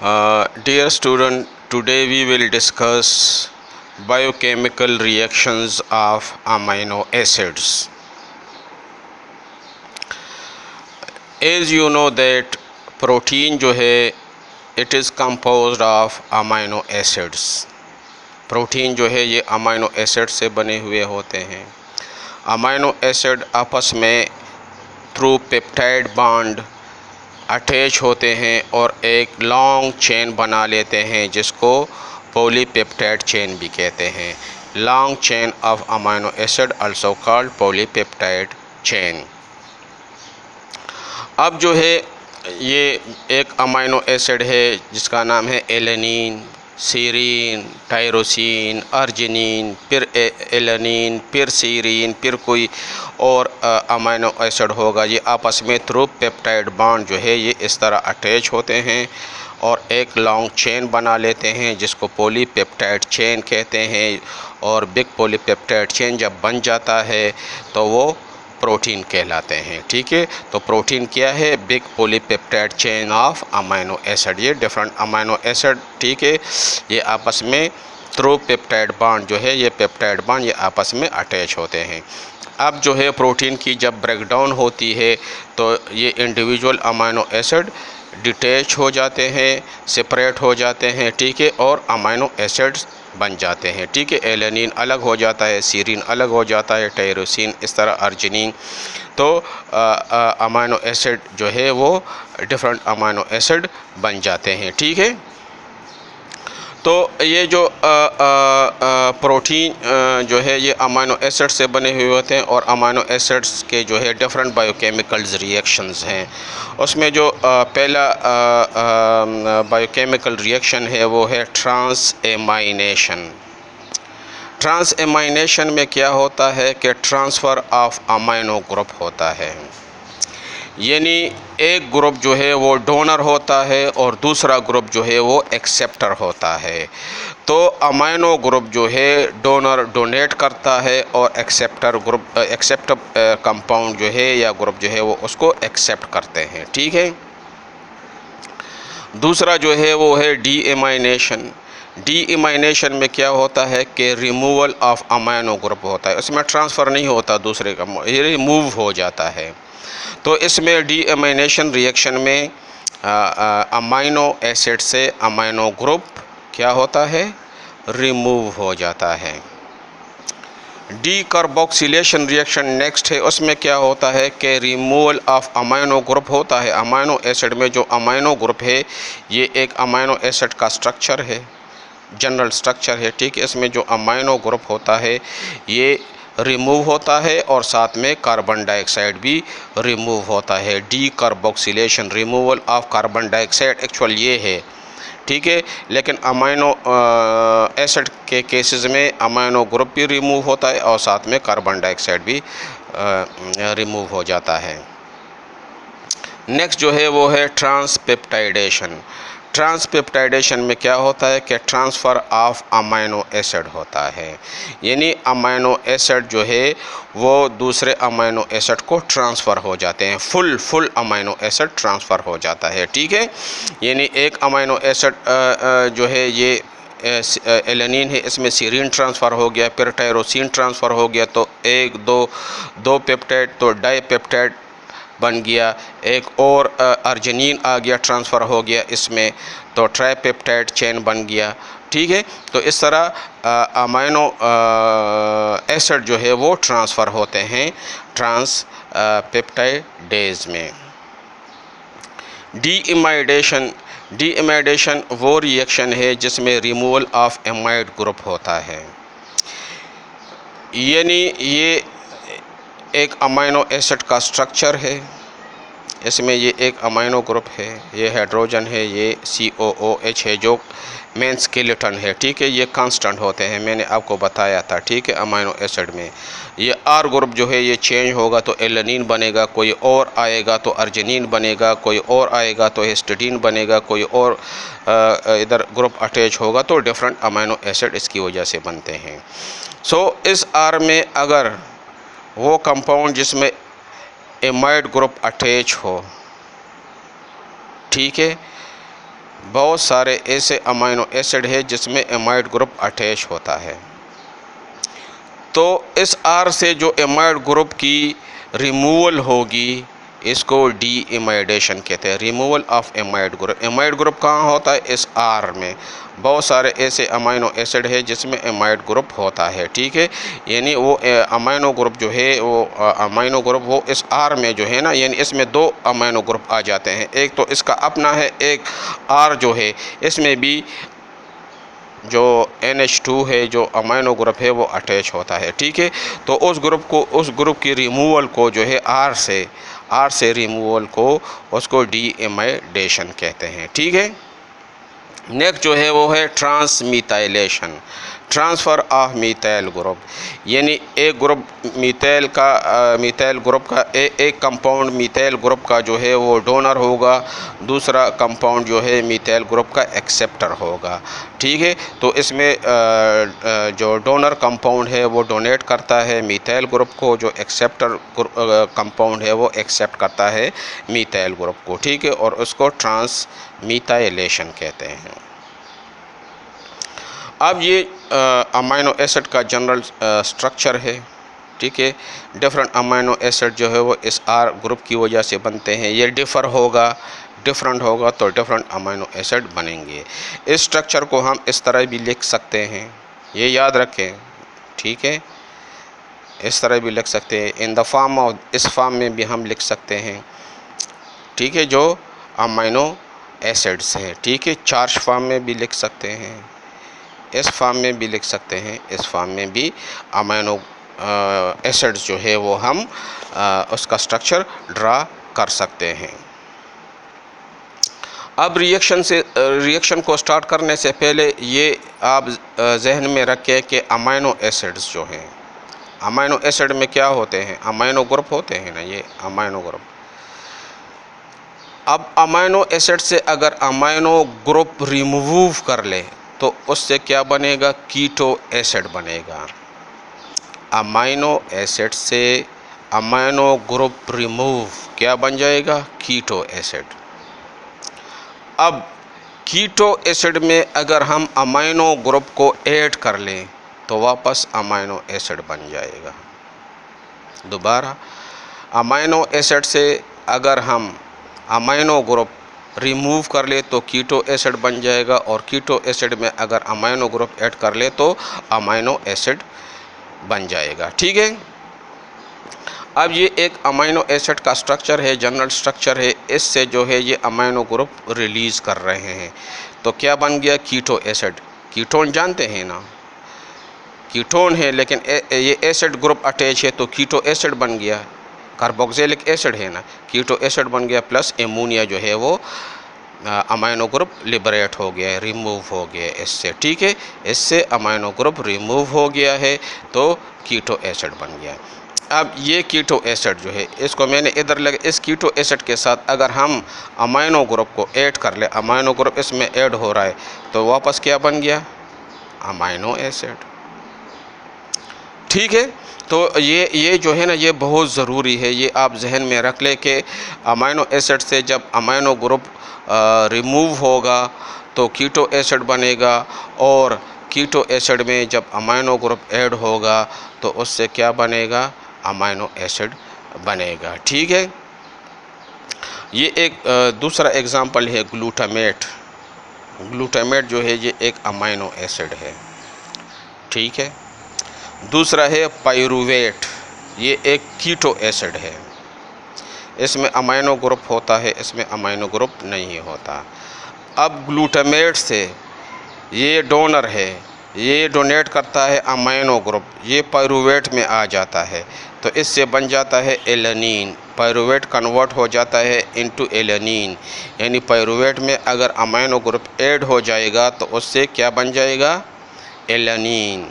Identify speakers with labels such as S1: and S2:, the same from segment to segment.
S1: Dear student, today we will discuss biochemical reactions of amino acids. As you know that protein जो है it is composed of amino acids. Protein जो है ये amino acid से बने हुए होते हैं। अमाइनो एसिड आपस में थ्रू पेप्टाइड बॉन्ड अटैच होते हैं और एक लॉन्ग चेन बना लेते हैं जिसको पॉलीपेप्टाइड चेन भी कहते हैं। Long chain of amino acid also called polypeptide chain. अब जो है ये एक अमाइनो एसिड है जिसका नाम है एलेनिन, सीरीन, टायरोसिन, अर्जिनिन, फिर एलेनिन, फिर सीरीन, फिर कोई और अमाइनो एसिड होगा। ये आपस में थ्रू पेप्टाइड बॉन्ड जो है ये इस तरह अटैच होते हैं और एक लॉन्ग चेन बना लेते हैं जिसको पॉलीपेप्टाइड चेन कहते हैं। और बिग पॉलीपेप्टाइड चेन जब बन जाता है तो वो प्रोटीन कहलाते हैं। ठीक है, तो प्रोटीन क्या है? Big polypeptide chain of amino acid. ये डिफरेंट अमाइनो एसिड, ठीक है, ये आपस में थ्रू पेप्टाइड बॉन्ड जो है ये पेप्टाइड बॉन्ड ये आपस में अटैच होते हैं। अब जो है प्रोटीन की जब ब्रेकडाउन होती है तो ये इंडिविजुअल अमाइनो एसिड डिटैच हो जाते हैं, सेपरेट हो जाते हैं, ठीक है, और अमाइनो एसिड्स बन जाते हैं। ठीक है, एलेनिन अलग हो जाता है, सीरीन अलग हो जाता है, टायरोसिन, इस तरह अर्जिनिन। तो अमाइनो एसिड जो है वो डिफरेंट अमाइनो एसिड बन जाते हैं। ठीक है, तो ये जो प्रोटीन जो है ये अमाइनो एसिड से बने हुए होते हैं और अमाइनो एसिड्स के जो है डिफरेंट बायोकेमिकल्स रिएक्शंस हैं। उसमें जो पहला बायोकेमिकल रिएक्शन है वो है ट्रांसएमाइनेशन। ट्रांसएमाइनेशन में क्या होता है कि ट्रांसफ़र ऑफ अमाइनो ग्रुप होता है, यानी एक ग्रुप जो है वो डोनर होता है और दूसरा ग्रुप जो है वो एक्सेप्टर होता है। तो अमाइनो ग्रुप जो है डोनर डोनेट करता है और एक्सेप्ट कंपाउंड जो है या ग्रुप जो है वो उसको एक्सेप्ट करते हैं। ठीक है, दूसरा जो है वो है डीएमाइनेशन। डीएमाइनेशन में क्या होता है कि रिमूवल ऑफ अमाइनो ग्रुप होता है, उसमें ट्रांसफ़र नहीं होता दूसरे का, ये रिमूव हो जाता है। तो इसमें डीएमाइनेशन रिएक्शन में अमाइनो एसिड से अमाइनो ग्रुप क्या होता है? रिमूव हो जाता है। डीकार्बोक्सिलेशन रिएक्शन नेक्स्ट है, उसमें क्या होता है कि रिमूवल ऑफ अमाइनो ग्रुप होता है। अमाइनो एसिड में जो अमाइनो ग्रुप है ये एक अमाइनो एसिड का स्ट्रक्चर है, जनरल स्ट्रक्चर है। ठीक है, इसमें जो अमाइनो ग्रुप होता है ये रिमूव होता है और साथ में कार्बन डाइऑक्साइड भी रिमूव होता है। Decarboxylation, removal of carbon dioxide actual ये है। ठीक है, लेकिन अमाइनो एसिड के केसेस में अमाइनो ग्रुप भी रिमूव होता है और साथ में कार्बन डाइऑक्साइड भी रिमूव हो जाता है। नेक्स्ट जो है वो है ट्रांसपेप्टाइडेशन। ट्रांसपेप्टाइडेशन में क्या होता है कि ट्रांसफ़र ऑफ अमाइनो एसिड होता है, यानी अमाइनो एसिड जो है वो दूसरे अमाइनो एसिड को ट्रांसफ़र हो जाते हैं। फुल अमाइनो एसिड ट्रांसफ़र हो जाता है। ठीक है, यानी एक अमाइनो एसिड जो है ये एलेनिन है, इसमें सीरीन ट्रांसफ़र हो गया, फिर टायरोसिन ट्रांसफ़र हो गया, तो एक दो पेप्टाइड तो डाईपेप्टाइड बन गया, एक और अर्जिनिन आ गया, ट्रांसफ़र हो गया इसमें, तो ट्राईपेप्टाइड चेन बन गया। ठीक है, तो इस तरह अमाइनो एसिड जो है वो ट्रांसफ़र होते हैं ट्रांसपेप्टाइडेज में। डीएमाइडेशन वो रिएक्शन है जिसमें रिमूवल ऑफ एमाइड ग्रुप होता है, यानी ये एक अमाइनो एसिड का स्ट्रक्चर है, इसमें ये एक अमाइनो ग्रुप है, ये हाइड्रोजन है, ये COOH है जो मेन स्केलेटन है। ठीक है, ये कांस्टेंट होते हैं, मैंने आपको बताया था। ठीक है, अमाइनो एसिड में ये R ग्रुप जो है ये चेंज होगा तो एलेनिन बनेगा, कोई और आएगा तो अर्जिनिन बनेगा, कोई और आएगा तो हिस्टिडीन बनेगा, कोई और इधर ग्रुप अटैच होगा तो डिफरेंट अमाइनो एसिड इसकी वजह से बनते हैं। सो इस R में अगर वो कंपाउंड जिसमें एमाइड ग्रुप अटैच हो, ठीक है, बहुत सारे ऐसे अमीनो एसिड है जिसमें एमाइड ग्रुप अटैच होता है। तो इस आर से जो एमाइड ग्रुप की रिमूवल होगी इसको डी एमाइडेशन कहते हैं, removal of amide group. Amide group कहाँ होता है? इस आर में। बहुत सारे ऐसे अमीनो एसिड है जिसमें एमाइड ग्रुप होता है, ठीक है। यानी वो अमीनो ग्रुप जो है वो अमीनो ग्रुप वो इस आर में जो है ना, यानी इसमें दो अमीनो ग्रुप आ जाते हैं, एक तो इसका अपना है, एक आर जो है इसमें भी जो NH2 है जो अमीनो ग्रुप है वो अटैच होता है, ठीक है। तो उस ग्रुप की रिमूवल को जो है आर से रिमूवल को उसको डी एमाइडेशन कहते हैं, ठीक है। नेक्स्ट जो है वो है ट्रांसमीथाइलेशन, ट्रांसफ़र ऑफ मीथाइल ग्रुप। यानी एक ग्रुप मीथाइल ग्रुप का एक कंपाउंड मीथाइल ग्रुप का जो है वो डोनर होगा, दूसरा कंपाउंड जो है मीथाइल ग्रुप का एक्सेप्टर होगा, ठीक है। तो इसमें जो डोनर कंपाउंड है वो डोनेट करता है मीथाइल ग्रुप को, जो एक्सेप्टर कंपाउंड है वो एक्सेप्ट करता है मीथाइल ग्रुप को, ठीक है। और उसको ट्रांसमीथाइलेशन कहते हैं। अब ये अमीनो एसिड का जनरल स्ट्रक्चर है, ठीक है। डिफरेंट अमीनो एसिड जो है वो इस आर ग्रुप की वजह से बनते हैं। ये डिफरेंट होगा तो डिफरेंट अमीनो एसिड बनेंगे। इस स्ट्रक्चर को हम इस तरह भी लिख सकते हैं, ये याद रखें, ठीक है। इस तरह भी लिख सकते हैं, इन द फॉर्म ऑफ, इस फॉर्म में भी हम लिख सकते हैं, ठीक है, जो अमीनो एसिड्स हैं, ठीक है। चार्ज फॉर्म में भी लिख सकते हैं, इस फॉर्म में भी लिख सकते हैं, इस फॉर्म में भी अमीनो एसिड्स जो है वो हम उसका स्ट्रक्चर ड्रा कर सकते हैं। अब रिएक्शन को स्टार्ट करने से पहले ये आप जहन में रखें कि अमीनो एसिड्स जो हैं, अमीनो एसिड में क्या होते हैं? अमीनो ग्रुप होते हैं ना, ये अमीनो ग्रुप। अब अमीनो एसिड से अगर अमीनो ग्रुप रिमूव कर ले तो उससे क्या बनेगा? कीटो एसिड बनेगा। अमीनो एसिड से अमीनो ग्रुप रिमूव क्या बन जाएगा? Keto acid. अब कीटो एसिड में अगर हम अमीनो ग्रुप को ऐड कर लें तो वापस अमीनो एसिड बन जाएगा। दोबारा, अमीनो एसिड से अगर हम अमीनो ग्रुप रिमूव कर ले तो कीटो एसिड बन जाएगा, और कीटो एसिड में अगर अमीनो ग्रुप ऐड कर ले तो अमीनो एसिड बन जाएगा, ठीक है। अब ये एक अमीनो एसिड का स्ट्रक्चर है, जनरल स्ट्रक्चर है। इससे जो है ये अमीनो ग्रुप रिलीज़ कर रहे हैं तो क्या बन गया? Keto acid. कीटोन जानते हैं ना, कीटोन है, लेकिन ये एसिड ग्रुप अटैच है तो कीटो एसिड बन गया। कार्बोक्सिलिक एसिड है ना, कीटो एसिड बन गया, प्लस एमोनिया जो है वो अमीनो ग्रुप लिबरेट हो गया है, रिमूव हो गया है इससे, ठीक है। इससे अमीनो ग्रुप रिमूव हो गया है तो कीटो एसिड बन गया। अब ये कीटो एसिड जो है इसको मैंने इधर लगे, इस कीटो एसिड के साथ अगर हम अमीनो ग्रुप को ऐड कर ले, अमीनो ग्रुप इसमें ऐड हो रहा है तो वापस क्या बन गया? अमीनो एसिड, ठीक है। तो ये जो है ना ये बहुत ज़रूरी है, ये आप जहन में रख ले कि अमीनो एसिड से जब अमीनो ग्रुप रिमूव होगा तो कीटो एसिड बनेगा, और कीटो एसिड में जब अमीनो ग्रुप ऐड होगा तो उससे क्या बनेगा? अमीनो एसिड बनेगा, ठीक है। ये एक दूसरा एग्ज़ाम्पल है ग्लूटामेट। ग्लूटामेट जो है ये एक अमीनो एसिड है, ठीक है। दूसरा है पाइरूवेट, ये एक कीटो एसिड है। इसमें अमीनो ग्रुप होता है, इसमें अमीनो ग्रुप नहीं होता। अब ग्लूटामेट से ये डोनर है, ये डोनेट करता है अमीनो ग्रुप, ये पाइरूवेट में आ जाता है तो इससे बन जाता है एलेनिन। पाइरूवेट कन्वर्ट हो जाता है इनटू एलेनिन, यानी पाइरूवेट में अगर अमीनो ग्रुप ऐड हो जाएगा तो उससे क्या बन जाएगा? एलेनिन।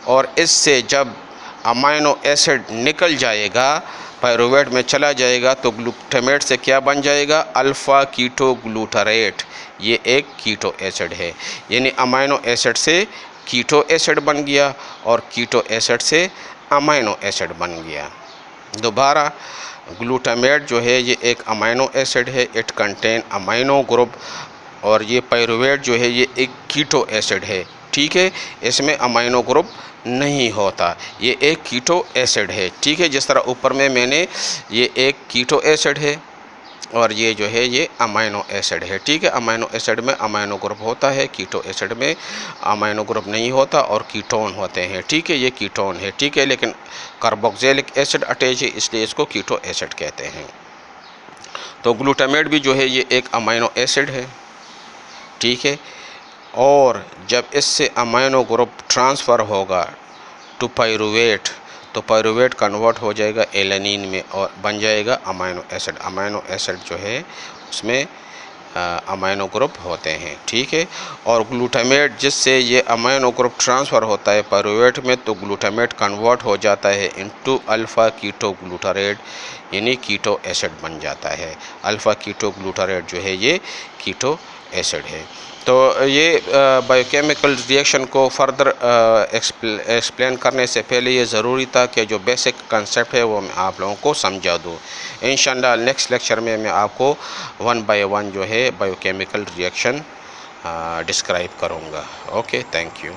S1: और इससे जब अमीनो एसिड निकल जाएगा, पाइरूवेट में चला जाएगा तो ग्लूटामेट से क्या बन जाएगा? अल्फ़ा कीटो ग्लूटारेट। ये एक कीटो एसिड है, यानी अमीनो एसिड से कीटो एसिड बन गया और कीटो एसिड से अमीनो एसिड बन गया। दोबारा, ग्लूटामेट जो है ये एक अमीनो एसिड है, इट कंटेन अमीनो ग्रुप और ये पायरुवेट जो है ये एक कीटो एसिड है, ठीक है। इसमें अमाइनो ग्रुप नहीं होता, ये एक कीटो एसिड है, ठीक है। जिस तरह ऊपर में मैंने ये एक कीटो एसिड है और ये जो है ये अमाइनो एसिड है, ठीक है। अमाइनो एसिड में अमाइनो ग्रुप होता है, कीटो एसिड में अमाइनो ग्रुप नहीं होता और कीटोन होते हैं, ठीक है। ये कीटोन है, ठीक है, लेकिन कार्बोक्सिलिक एसिड अटैच है इसलिए इसको कीटो एसिड कहते हैं। तो ग्लूटामेट भी जो है ये एक अमाइनो एसिड है, ठीक है। और जब इससे अमाइनो ग्रुप ट्रांसफ़र होगा टू पायरुवेट, तो पायरुवेट कन्वर्ट हो जाएगा एलेनिन में और बन जाएगा अमाइनो एसिड। अमाइनो एसिड जो है उसमें अमाइनो ग्रुप होते हैं, ठीक है। और ग्लूटामेट जिससे ये अमाइनो ग्रुप ट्रांसफ़र होता है पायरुवेट में, तो ग्लूटामेट कन्वर्ट हो जाता है इनटू अल्फ़ा कीटो ग्लूटारेट, यानी कीटो एसिड बन जाता है। अल्फ़ा कीटो ग्लूटारेट जो है ये कीटो एसिड है। तो ये बायोकेमिकल रिएक्शन को फर्दर एक्सप्लेन करने से पहले ये ज़रूरी था कि जो बेसिक कंसेप्ट है वो मैं आप लोगों को समझा दूँ। इंशाअल्लाह नेक्स्ट लेक्चर में मैं आपको 1 बाय 1 जो है बायोकेमिकल रिएक्शन डिस्क्राइब करूँगा। Okay, thank you.